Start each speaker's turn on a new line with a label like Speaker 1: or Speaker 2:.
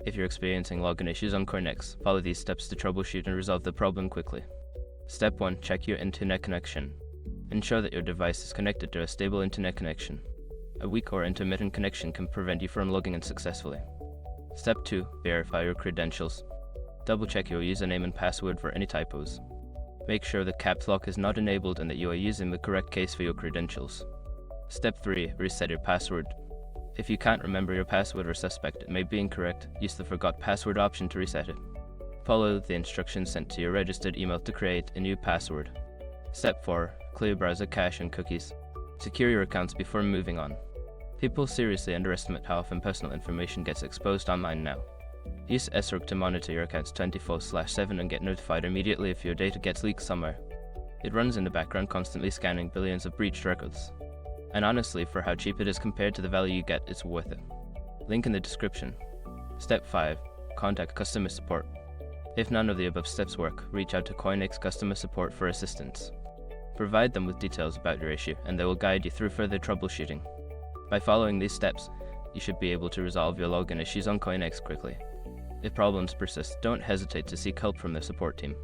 Speaker 1: If you're experiencing login issues on CoinEx, follow these steps to troubleshoot and resolve the problem quickly. Step 1. Check your internet connection. Ensure that your device is connected to a stable internet connection. A weak or intermittent connection can prevent you from logging in successfully. Step 2. Verify your credentials. Double-check your username and password for any typos. Make sure the caps lock is not enabled and that you are using the correct case for your credentials. Step 3. Reset your password. If you can't remember your password or suspect it may be incorrect, use the Forgot Password option to reset it. Follow the instructions sent to your registered email to create a new password. Step 4. Clear browser cache and cookies. Secure your accounts before moving on. People seriously underestimate how often personal information gets exposed online now. Use SROG to monitor your accounts 24/7 and get notified immediately if your data gets leaked somewhere. It runs in the background constantly scanning billions of breached records. And honestly, for how cheap it is compared to the value you get, it's worth it. Link in the description. Step 5. Contact customer support. If none of the above steps work, reach out to CoinEx customer support for assistance. Provide them with details about your issue and they will guide you through further troubleshooting. By following these steps, you should be able to resolve your login issues on CoinEx quickly. If problems persist, don't hesitate to seek help from the support team.